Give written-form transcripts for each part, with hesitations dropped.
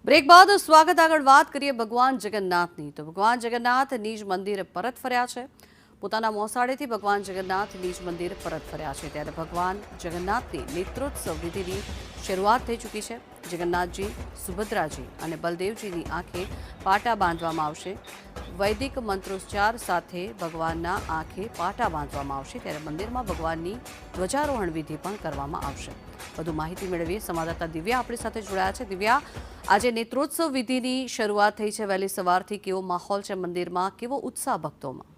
Break બાદ સ્વાગત આગળ વાત કરીએ ભગવાન જગન્નાથની તો ભગવાન જગન્નાથ નિજ મંદિર પરત ફર્યા છે। પોતાના મોસાળેથી ભગવાન જગન્નાથ નિજ મંદિર પરત ફર્યા છે ત્યારે ભગવાન જગન્નાથની નેત્રોત્સવ વિધિની શરૂઆત થઈ ચૂકી છે। જગન્નાથજી, સુભદ્રાજી અને બલદેવજીની આંખે પાટા બાંધવામાં આવશે। વૈદિક મંત્રોચ્ચાર સાથે ભગવાનના આંખે પાટા બાંધવામાં આવશે ત્યારે મંદિરમાં ભગવાનની ધ્વજારોહણ વિધિ પણ કરવામાં આવશે। વધુ માહિતી મેળવીએ સંવાદદાતા દિવ્યા આપણી સાથે જોડાયા છે। દિવ્યા, આજે નેત્રોત્સવ વિધિની શરૂઆત થઈ છે વહેલી સવારથી, કેવો માહોલ છે મંદિરમાં, કેવો ઉત્સાહ ભક્તોમાં?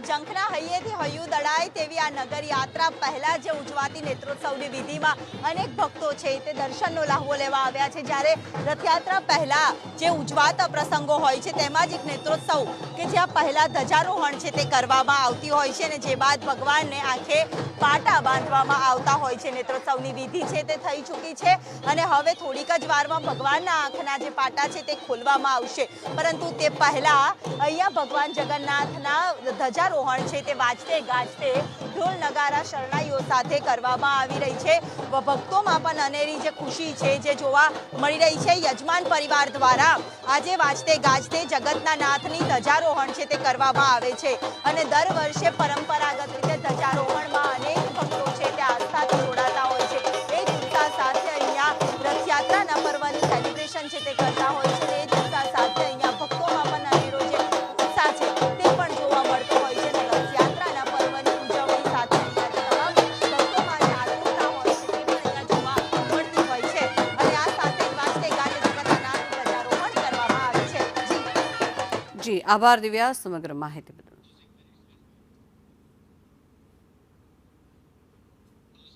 જંખના હૈયેથી હૈયું દડાય તેવી આ નગર યાત્રા પહેલા જે ઉજવાતી નેત્રોત્સવની વિધિમાં અનેક ભક્તો છે તે દર્શનનો લાહવો લેવા આવ્યા છે। જ્યારે રથયાત્રા પહેલા જે ઉજવાતા પ્રસંગો હોય છે તેમાં જ એક નેત્રોત્સવ કે જ્યાં પહેલા ધ્વજારોહણ છે તે કરવામાં આવતી હોય છે અને જે બાદ ભગવાનને આંખે પાટા બાંધવામાં આવતા હોય છે। નેત્રોત્સવની વિધિ છે તે થઈ ચૂકી છે અને હવે થોડીક જ વારમાં ભગવાનના આંખના જે પાટા છે તે ખોલવામાં આવશે, પરંતુ તે પહેલા અહીંયા ભગવાન જગન્નાથના ધ્વજારોહણ છે તે વાજતે ગાજતે ઢોલ નગારા શરણાઈઓ સાથે કરવામાં આવી રહી છે। ભક્તોમાં પણ અનેરી જે ખુશી છે જે જોવા મળી રહી છે। યજમાન પરિવાર દ્વારા આજે વાજતે ગાજતે જગતના નાથની ધ્વજારોહણ છે તે કરવામાં આવે છે અને દર વર્ષે પરંપરાગત રીતે ધ્વજારોહણમાં અનેક ભક્તો છે તે આસ્થાથી જોડાતા હોય છે। એ જ ઉત્સાહ સાથે અહીંયા રથયાત્રાના પર્વની સેલિબ્રેશન છે તે કરતા હોય છે। એ જ ઉત્સાહ સાથે અહીંયા ભક્તોમાં પણ અનેરો જે ઉત્સાહ છે તે પણ જોવા મળતો હોય છે અને રથયાત્રાના પર્વની ઉજવણી સાથે અહીંયા તમામ ભક્તોમાં જે આતુરતા હોય છે તે પણ અહીંયા જોવા મળતી હોય છે અને આ સાથે જ વાજતે ગાજતે જગતના નાથનું ધ્વજારોહણ કરવામાં આવે છે। જી આભાર દિવ્યા સમગ્ર માહિતી બદલ।